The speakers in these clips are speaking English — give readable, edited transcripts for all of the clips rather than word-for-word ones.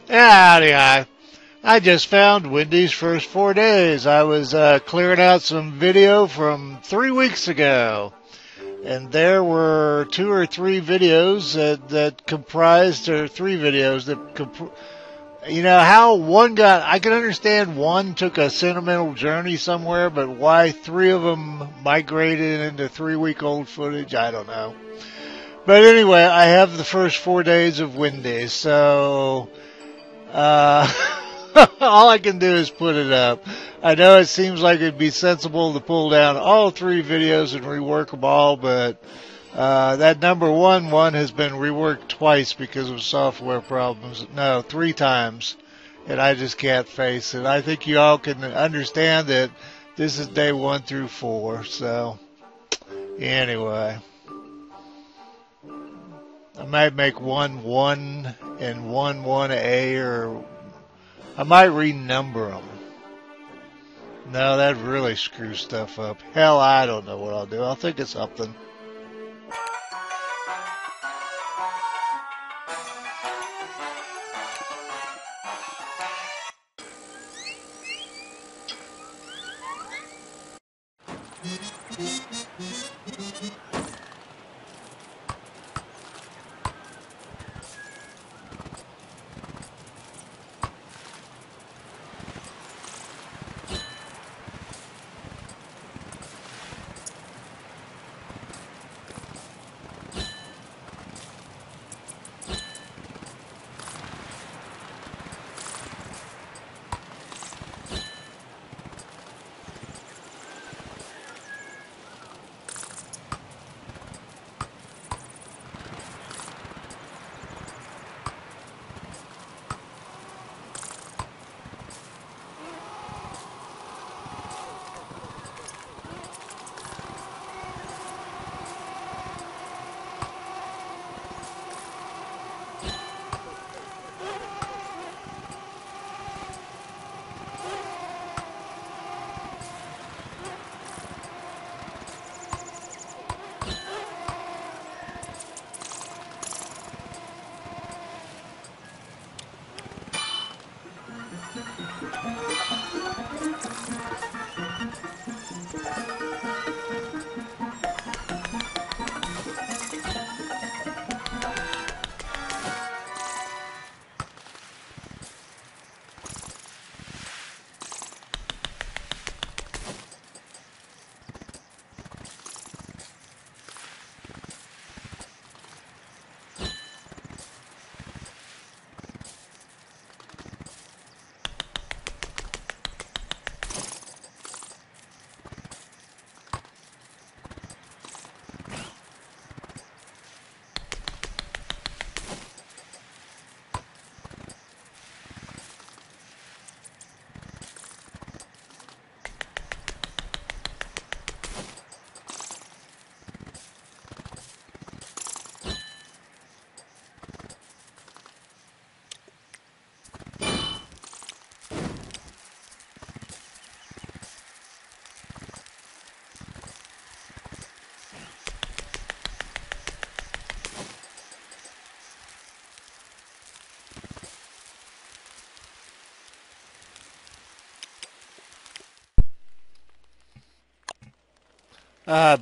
Howdy, I just found Wendy's first 4 days. I was clearing out some video from 3 weeks ago, and there were 2 or 3 videos that comprised, or 3 videos that, you know, how one got, I can understand one took a sentimental journey somewhere, but why 3 of them migrated into 3-week-old footage, I don't know. But anyway, I have the first 4 days of Wendy's, so all I can do is put it up. I know it seems like it'd be sensible to pull down all 3 videos and rework them all, but that number one has been reworked twice because of software problems. No, 3 times, and I just can't face it. I think you all can understand that this is day 1 through 4, so anyway. I might make 1-1 and 1-1A, or I might renumber them. No, that really screws stuff up. Hell, I don't know what I'll do. I'll think of something.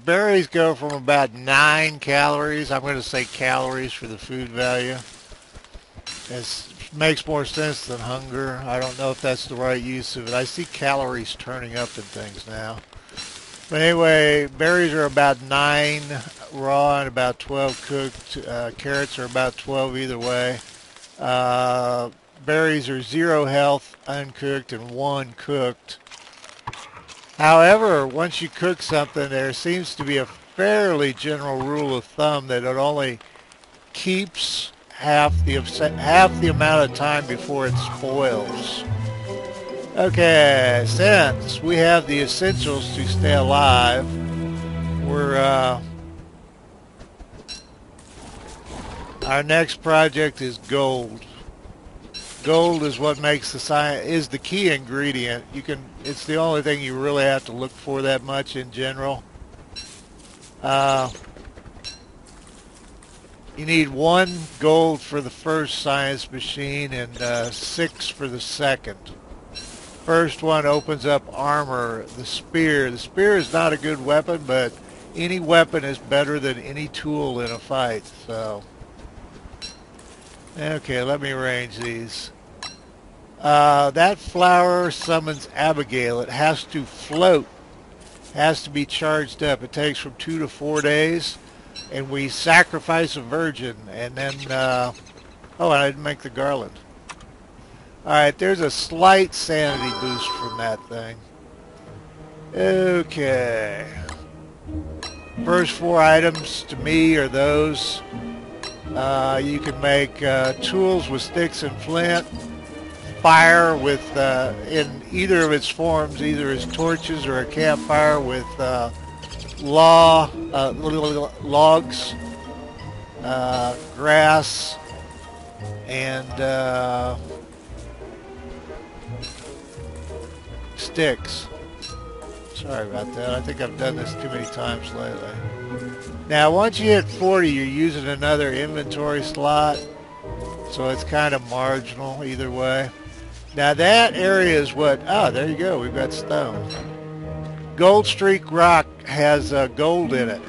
Berries go from about 9 calories. I'm going to say calories for the food value. It makes more sense than hunger. I don't know if that's the right use of it. I see calories turning up in things now. But anyway, berries are about 9 raw and about 12 cooked. Carrots are about 12 either way. Berries are 0 health uncooked and 1 cooked. However, once you cook something, there seems to be a fairly general rule of thumb that it only keeps half the amount of time before it spoils. Okay, since we have the essentials to stay alive, our next project is gold. Gold is what makes is the key ingredient. It's the only thing you really have to look for that much in general. You need 1 gold for the first science machine and 6 for the second. First one opens up armor, the spear. The spear is not a good weapon, but any weapon is better than any tool in a fight. So, okay, let me arrange these. That flower summons Abigail. It has to float, has to be charged up. It takes from 2 to 4 days, and we sacrifice a virgin, and then, oh, I didn't make the garland. All right, there's a slight sanity boost from that thing. Okay. First 4 items to me are those. You can make tools with sticks and flint, fire with, in either of its forms, either as torches or a campfire with logs, grass, and sticks. Sorry about that. I think I've done this too many times lately. Now, once you hit 40, you're using another inventory slot, so it's kind of marginal either way. Now, that area is what... Oh, there you go. We've got stone. Gold Streak Rock has gold in it.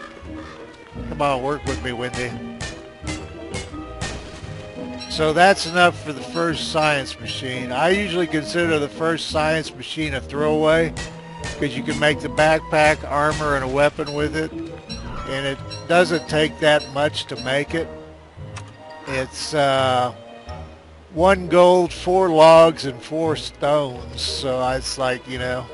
Come on, work with me, Wendy. So that's enough for the first science machine. I usually consider the first science machine a throwaway because you can make the backpack, armor, and a weapon with it. And it doesn't take that much to make it. It's 1 gold, 4 logs, and 4 stones. So it's like, you know.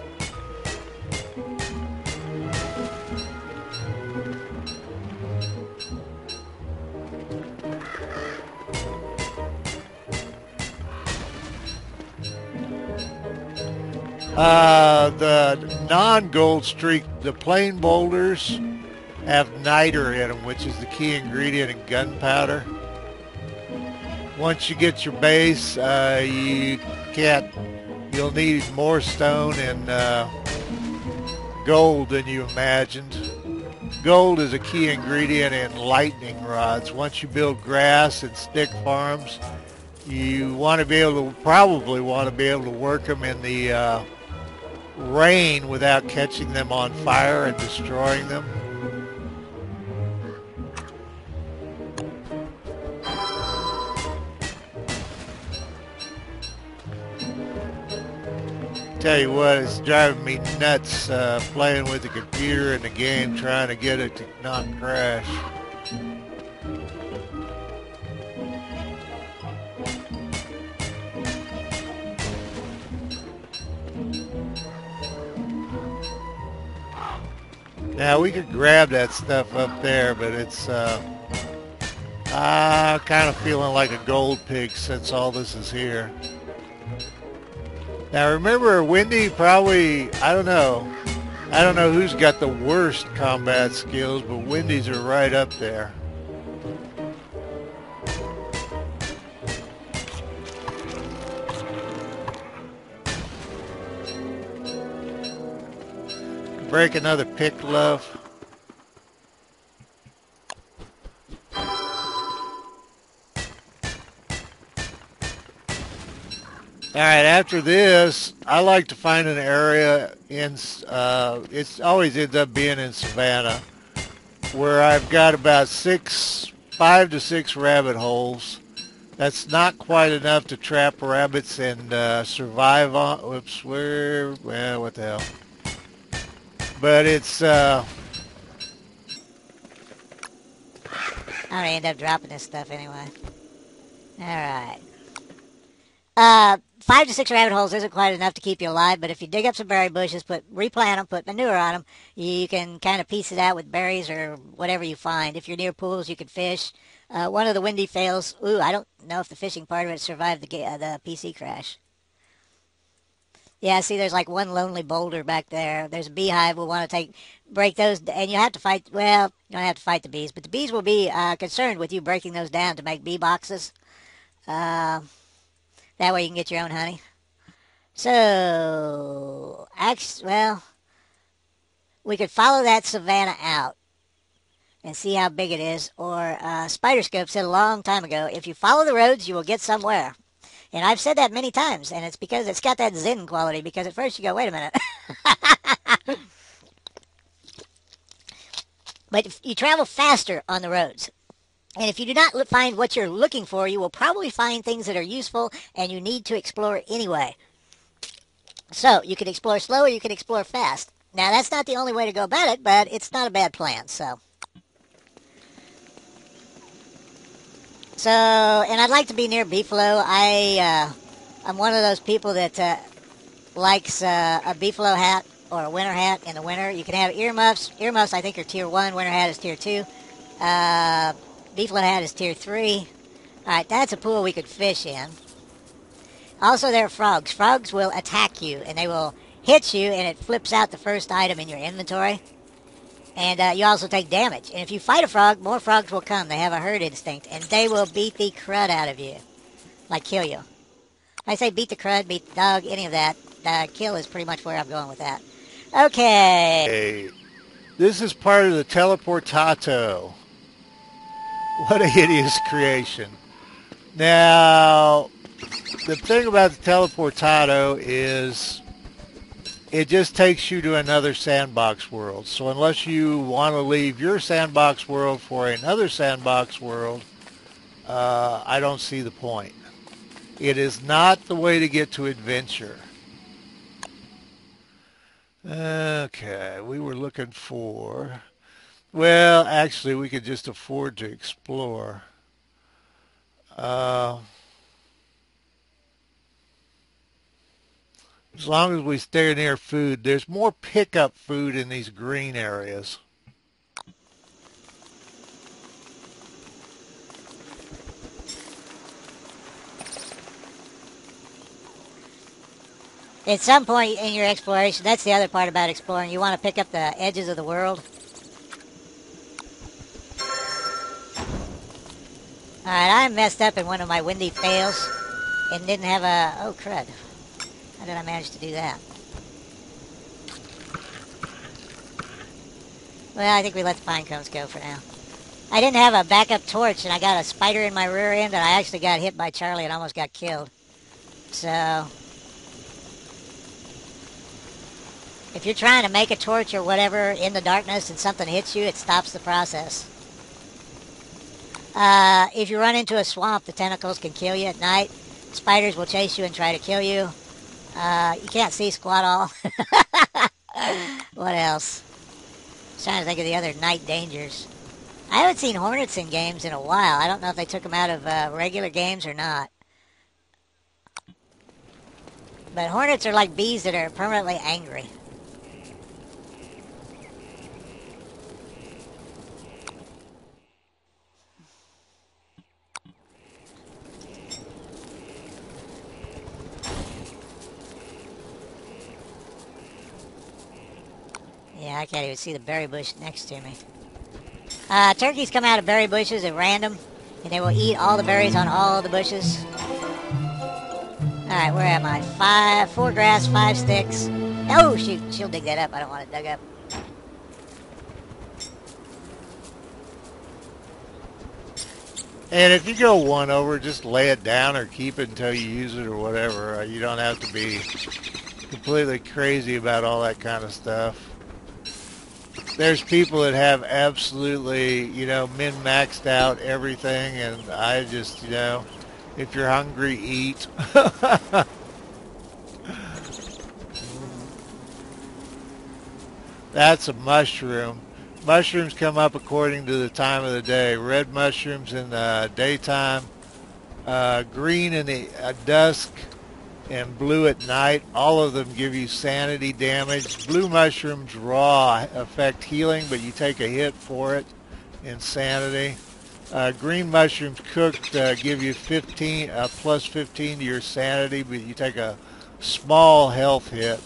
The non-gold streak, the plain boulders have niter in them, which is the key ingredient in gunpowder. Once you get your base, you'll need more stone and gold than you imagined. Gold is a key ingredient in lightning rods. Once you build grass and stick farms, you want to be able to, probably want to be able to work them in the rain without catching them on fire and destroying them. Tell you what, it's driving me nuts playing with the computer and the game, trying to get it to not crash. Now we could grab that stuff up there, but it's kind of feeling like a gold pig since all this is here. Now remember, Wendy probably, I don't know who's got the worst combat skills, but Wendy's are right up there. Break another pick, love. All right, after this, I like to find an area in, it always ends up being in Savannah, where I've got about 5 to 6 rabbit holes. That's not quite enough to trap rabbits and survive on. Whoops, well, what the hell. But it's, I'm gonna end up dropping this stuff anyway. Alright. 5 to 6 rabbit holes isn't quite enough to keep you alive, but if you dig up some berry bushes, replant them, put manure on them, you can kind of piece it out with berries or whatever you find. If you're near pools, you can fish. One of the Wendy fails, I don't know if the fishing part of it survived the PC crash. Yeah, see, there's like one lonely boulder back there. There's a beehive. We'll want to break those, and you have to fight, well, you don't have to fight the bees, but the bees will be concerned with you breaking those down to make bee boxes. That way you can get your own honey. So, actually, well, we could follow that Savannah out. and see how big it is. Or Spider Scope said a long time ago, if you follow the roads, you will get somewhere. And I've said that many times, and it's because it's got that Zen quality, because at first you go, wait a minute. But you travel faster on the roads. And if you do not find what you're looking for, you will probably find things that are useful and you need to explore anyway. So you can explore slow or you can explore fast. Now, that's not the only way to go about it, but it's not a bad plan, and I'd like to be near beefalo. I'm one of those people that likes a beefalo hat or a winter hat in the winter. You can have earmuffs. Earmuffs, I think, are tier 1. Winter hat is tier 2. Beefalo hat is tier 3. All right, that's a pool we could fish in. Also, there are frogs. Frogs will attack you, and they will hit you, and it flips out the first item in your inventory. And you also take damage. And if you fight a frog, more frogs will come. They have a herd instinct, and they will beat the crud out of you. Like, kill you. I say beat the crud, beat the dog, any of that. Kill is pretty much where I'm going with that. Okay. Hey, this is part of the teleportato. What a hideous creation. Now, the thing about the teleportato is it just takes you to another sandbox world. So unless you want to leave your sandbox world for another sandbox world, I don't see the point. It is not the way to get to adventure. Okay, we were looking for... Well, actually, we could just afford to explore. As long as we stay near food, there's more pickup food in these green areas. At some point in your exploration, that's the other part about exploring, you want to pick up the edges of the world. Alright, I messed up in one of my windy fails and didn't have a... Oh, crud. How did I manage to do that? Well, I think we let the pine cones go for now. I didn't have a backup torch, and I got a spider in my rear end, and I actually got hit by Charlie and almost got killed. So... if you're trying to make a torch or whatever in the darkness and something hits you, it stops the process. If you run into a swamp, the tentacles can kill you at night. Spiders will chase you and try to kill you. You can't see squat all. What else? I was trying to think of the other night dangers. I haven't seen hornets in games in a while. I don't know if they took them out of regular games or not. But hornets are like bees that are permanently angry. Yeah, I can't even see the berry bush next to me. Turkeys come out of berry bushes at random, and they will eat all the berries on all the bushes. Alright, where am I? 4 grass, 5 sticks. Oh, shoot, she'll dig that up. I don't want it dug up. And if you go one over, just lay it down or keep it until you use it or whatever. You don't have to be completely crazy about all that kind of stuff. There's people that have absolutely, min-maxed out everything, and I just, if you're hungry, eat. That's a mushroom. Mushrooms come up according to the time of the day. Red mushrooms in the daytime, green in the dusk, and blue at night. All of them give you sanity damage. Blue mushrooms raw affect healing, but you take a hit for it in sanity. Green mushrooms cooked give you plus 15 to your sanity, but you take a small health hit.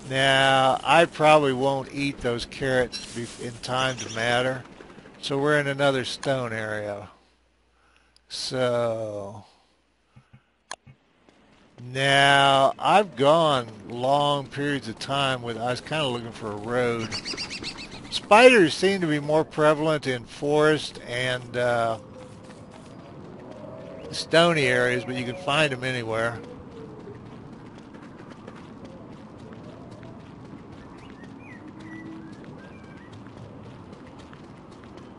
Now, I probably won't eat those carrots in time to matter. So we're in another stone area. So... now, I've gone long periods of time I was kind of looking for a road. Spiders seem to be more prevalent in forest and stony areas, but you can find them anywhere.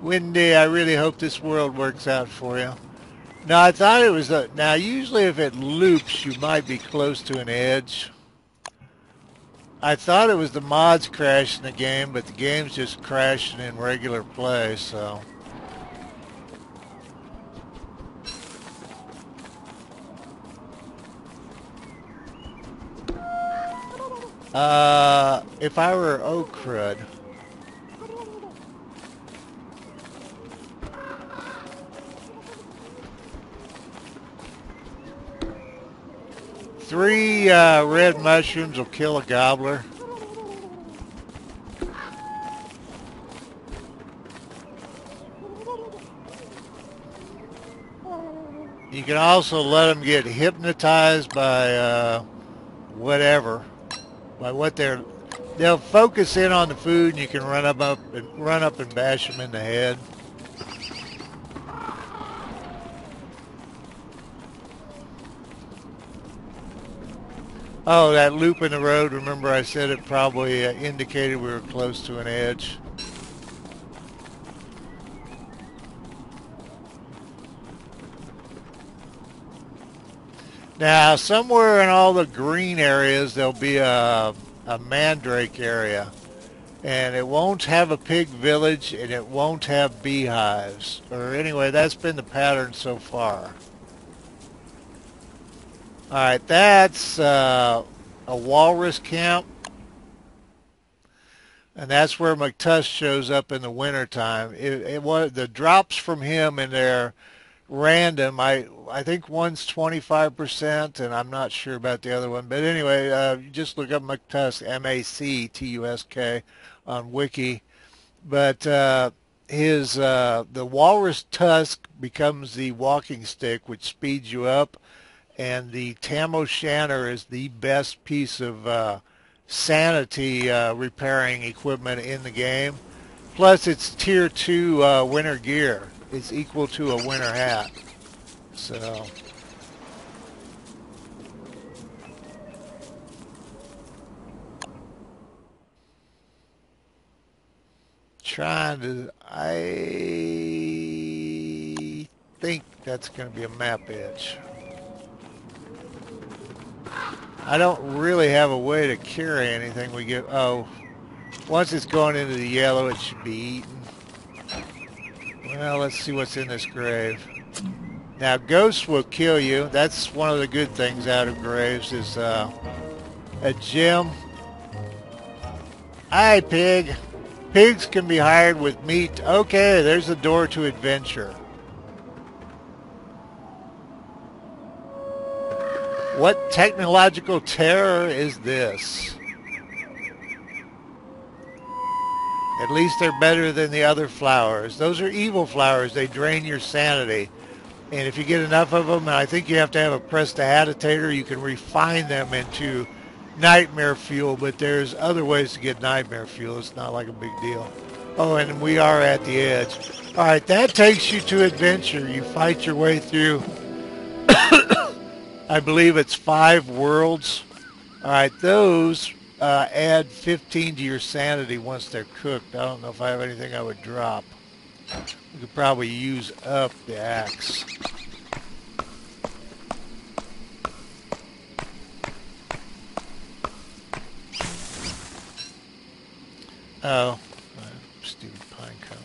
Wendy, I really hope this world works out for you. No, I thought it was a... Now, usually if it loops, you might be close to an edge. I thought it was the mods crashing the game, but the game's just crashing in regular play, so... if I were... Oh, crud. Three red mushrooms will kill a gobbler. You can also let them get hypnotized by whatever, by what they'll focus in on the food, and you can run up and bash them in the head. Oh, that loop in the road, remember I said it probably indicated we were close to an edge. Now, somewhere in all the green areas, there'll be a mandrake area. And it won't have a pig village, and it won't have beehives. Or anyway, that's been the pattern so far. Alright, that's a Walrus Camp. And that's where McTuss shows up in the wintertime. The drops from him in there random. I think one's 25%, and I'm not sure about the other one. But anyway, you just look up McTusk, M-A-C-T-U-S-K, on Wiki. But the walrus tusk becomes the walking stick, which speeds you up. And the Tam O'Shanter is the best piece of sanity repairing equipment in the game. Plus, it's tier 2 winter gear. It's equal to a winter hat. So... I think that's going to be a map edge. I don't really have a way to carry anything we get. Oh, once it's going into the yellow, it should be eaten. Well, let's see what's in this grave. Now, ghosts will kill you. That's one of the good things out of graves is a gem. Hi, pig. Pigs can be hired with meat. Okay, there's the door to adventure. What technological terror is this? At least they're better than the other flowers. Those are evil flowers. They drain your sanity. And if you get enough of them, and I think you have to have a prestidigitator, you can refine them into nightmare fuel, but there's other ways to get nightmare fuel. It's not like a big deal. Oh, and we are at the edge. All right, that takes you to adventure. You fight your way through, I believe it's 5 worlds. All right, those add 15 to your sanity once they're cooked. I don't know if I have anything I would drop. We could probably use up the axe. Oh, stupid pine cone.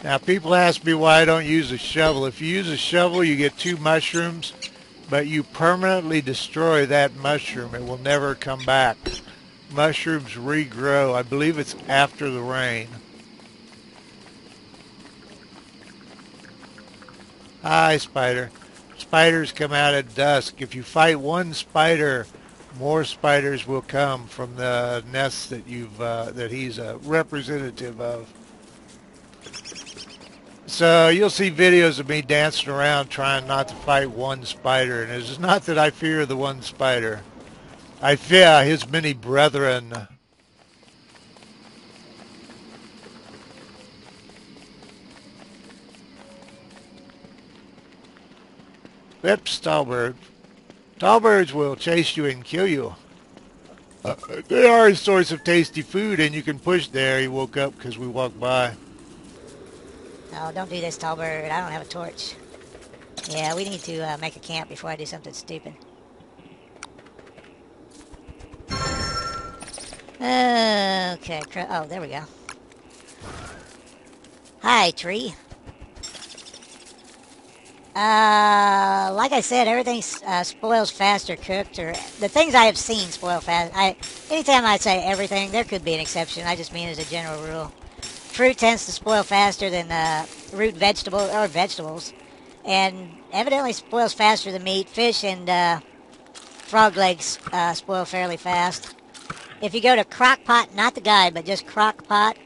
Now, people ask me why I don't use a shovel. If you use a shovel, you get 2 mushrooms, but you permanently destroy that mushroom. It will never come back. Mushrooms regrow. I believe it's after the rain. Hi, spider. Spiders come out at dusk. If you fight one spider, more spiders will come from the nests that that he's a representative of. So you'll see videos of me dancing around trying not to fight one spider. And it's not that I fear the one spider. I fear his many brethren. Oops, tallbird. Tallbirds will chase you and kill you. They are a source of tasty food, and you can push there. He woke up because we walked by. Oh, don't do this, Tallbird. I don't have a torch. Yeah, we need to make a camp before I do something stupid. Okay. Oh, there we go. Hi, tree. Like I said, everything spoils faster cooked, or the things I have seen spoil fast. Anytime I say everything, there could be an exception. I just mean as a general rule. Fruit tends to spoil faster than root vegetables, and evidently spoils faster than meat. Fish and frog legs spoil fairly fast. If you go to Crock-Pot, not the guide, but just Crock-Pot,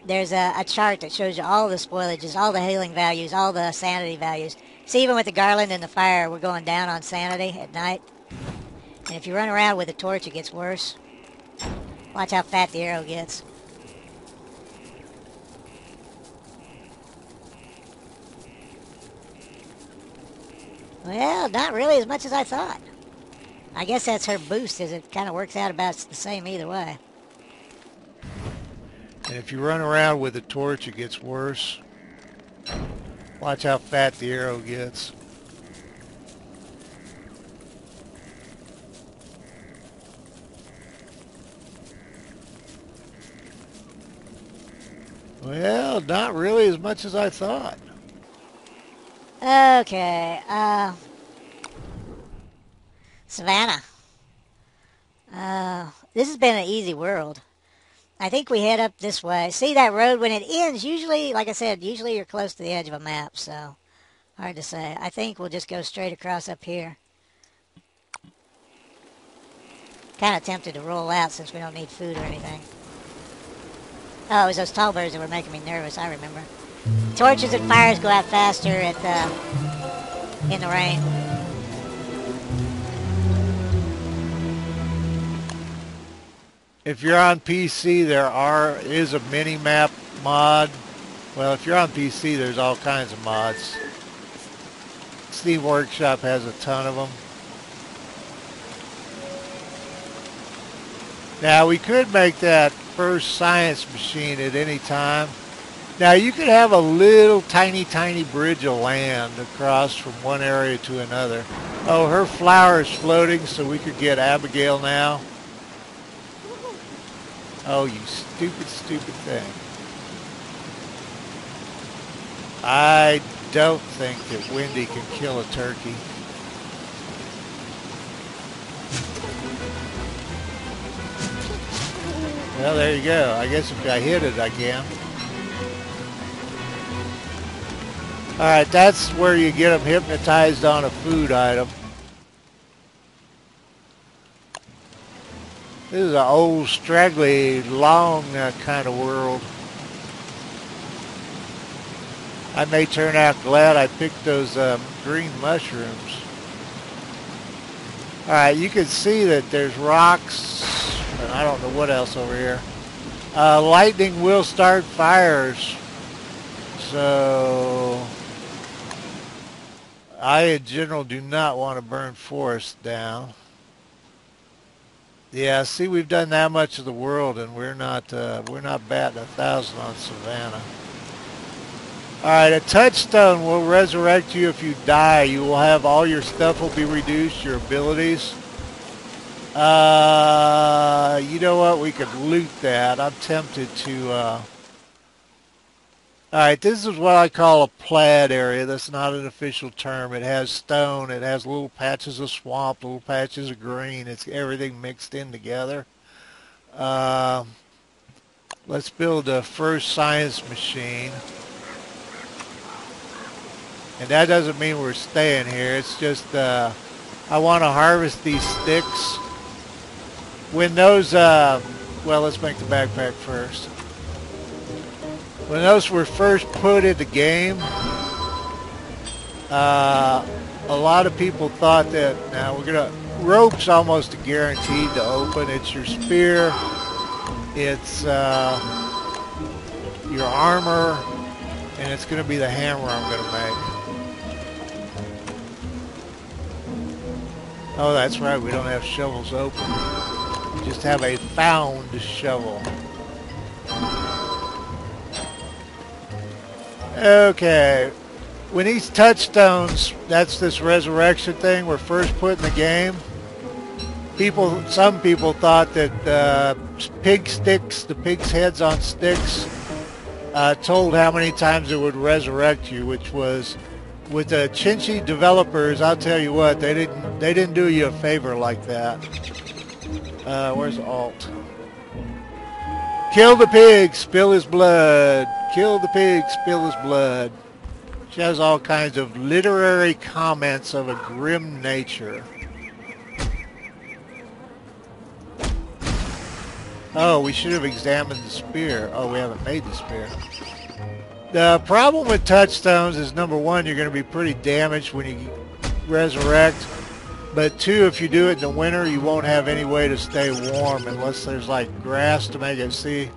there's a chart that shows you all the spoilages, all the healing values, all the sanity values. See, even with the garland and the fire, we're going down on sanity at night. And if you run around with a torch, it gets worse. Watch how fat the arrow gets. Well, not really as much as I thought. I guess that's her boost, as it kind of works out about the same either way. And if you run around with a torch, it gets worse. Watch how fat the arrow gets. Well, not really as much as I thought. Okay, Savannah. This has been an easy world. I think we head up this way. See that road when it ends, usually, like I said, usually you're close to the edge of a map, so hard to say. I think we'll just go straight across up here. Kind of tempted to roll out since we don't need food or anything. Oh, it was those tall birds that were making me nervous, I remember. Torches and fires go out faster in the rain. If you're on PC, there is a mini-map mod. Well, if you're on PC, there's all kinds of mods. Steam Workshop has a ton of them. Now, we could make that first science machine at any time. Now, you could have a little tiny bridge of land across from one area to another. Oh, her flower is floating, so we could get Abigail now. Oh, you stupid thing. I don't think that Wendy can kill a turkey. Well, there you go. I guess if I hit it, I can. Alright, that's where you get them hypnotized on a food item. This is an old, straggly, long kind of world. I may turn out glad I picked those green mushrooms. Alright, you can see that there's rocks, and I don't know what else over here. Lightning will start fires. So I, in general, do not want to burn forests down. Yeah, see, we've done that much of the world, and we're not batting 1,000 on Savannah. All right, a touchstone will resurrect you if you die. You will have all your stuff will be reduced, your abilities. You know what? We could loot that. I'm tempted to. All right, this is what I call a plaid area. That's not an official term. It has stone. It has little patches of swamp, little patches of green. It's everything mixed in together. Let's build a first science machine. And that doesn't mean we're staying here. It's just I want to harvest these sticks. When those, well, let's make the backpack first. When those were first put in the game, a lot of people thought that now we're gonna rope's almost guaranteed to open. It's your spear, it's your armor, and it's gonna be the hammer I'm gonna make. Oh, that's right, we don't have shovels open. We just have a found shovel. Okay. When these touchstones, that's this resurrection thing we're first put in the game. Some people thought that pig sticks, the pig's heads on sticks, told how many times it would resurrect you, which was, with the Chinchy developers, I'll tell you what, they didn't do you a favor like that. Where's Alt? Kill the pig, spill his blood. Kill the pig, spill his blood. She has all kinds of literary comments of a grim nature. Oh, we should have examined the spear. Oh, we haven't made the spear. The problem with touchstones is, number one, you're going to be pretty damaged when you resurrect. But two, if you do it in the winter, you won't have any way to stay warm unless there's like grass to make it see.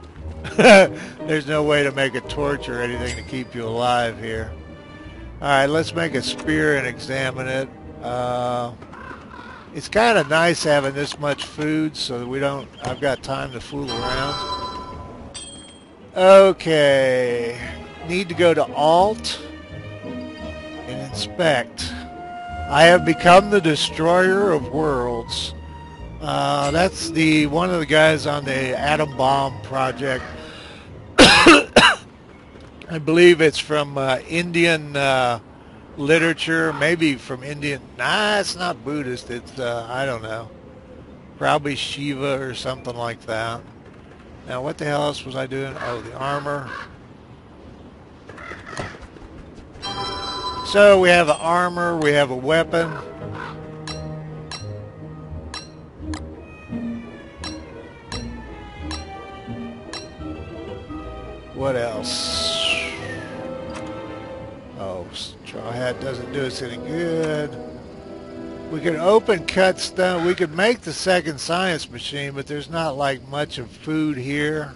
There's no way to make a torch or anything to keep you alive here. Alright, let's make a spear and examine it. It's kind of nice having this much food so that I've got time to fool around. Okay. Need to go to Alt and inspect. I have become the destroyer of worlds. That's one of the guys on the atom bomb project. I believe it's from Indian literature, maybe from Indian. Nah, it's not Buddhist. It's I don't know, probably Shiva or something like that. Now, what the hell else was I doing? Oh, the armor. So we have an armor, we have a weapon. What else? Oh, straw hat doesn't do us any good. We could open cut stone. We could make the second science machine, but there's not like much of food here.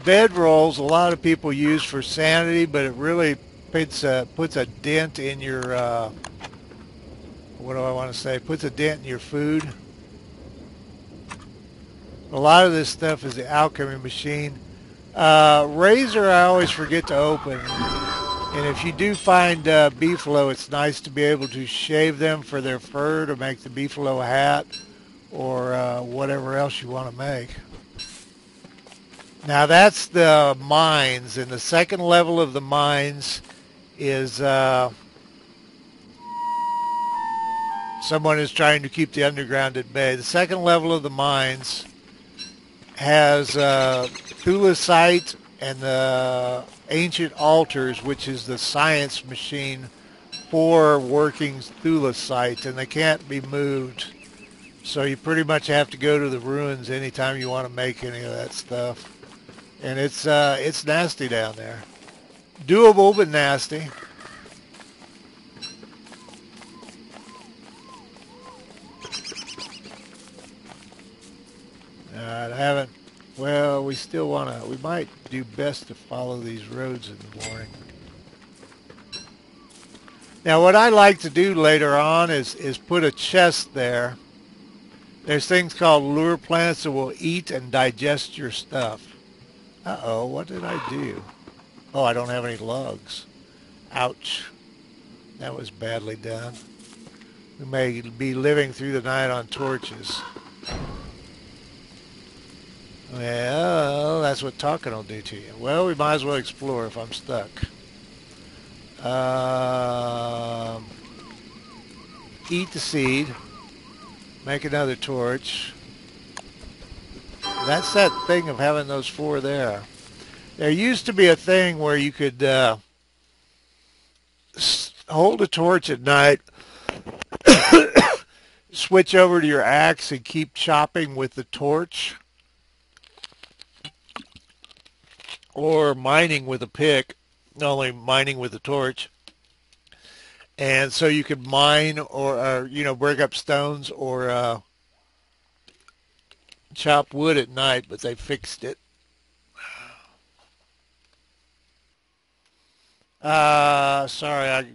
Bedrolls, a lot of people use for sanity, but it really puts a dent in your, what do I want to say? Puts a dent in your food. A lot of this stuff is the alchemy machine. Razor, I always forget to open. And if you do find beefalo, it's nice to be able to shave them for their fur to make the beefalo hat or whatever else you want to make. Now that's the mines, and the second level of the mines is someone is trying to keep the underground at bay. The second level of the mines has thulecite and the ancient altars, which is the science machine for working thulecite, and they can't be moved. So you pretty much have to go to the ruins anytime you want to make any of that stuff. And it's nasty down there. Doable, but nasty. Alright, well, we might do best to follow these roads in the morning. Now, what I like to do later on is put a chest there. There's things called lure plants that will eat and digest your stuff. Uh-oh, what did I do? Oh, I don't have any logs. Ouch. That was badly done. We may be living through the night on torches. Well, that's what talking will do to you. Well, we might as well explore if I'm stuck. Eat the seed. Make another torch. That's that thing of having those four there. There used to be a thing where you could hold a torch at night, switch over to your axe and keep chopping with the torch, or mining with a pick, only mining with a torch. And so you could mine or break up stones or chop wood at night, but they fixed it. Sorry, I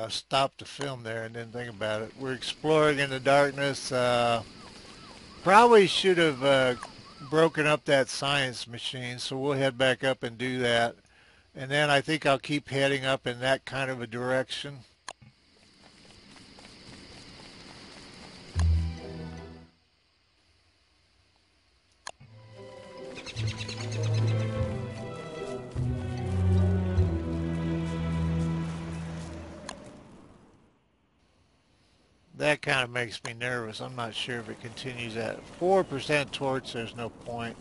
stopped the film there and didn't think about it. We're exploring in the darkness. Probably should have broken up that science machine, so we'll head back up and do that. And then I think I'll keep heading up in that kind of a direction. That kind of makes me nervous. I'm not sure if it continues at 4% torch. There's no point.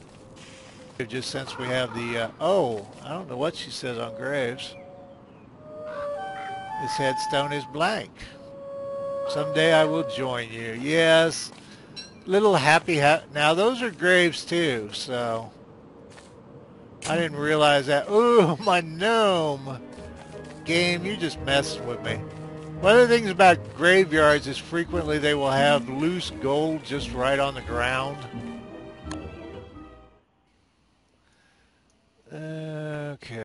Just since we have the, I don't know what she says on graves. This headstone is blank. Someday I will join you. Yes. Little happy, now those are graves too, so I didn't realize that. Ooh, my gnome. Game, you just messing with me. One of the things about graveyards is frequently they will have loose gold just right on the ground. Okay.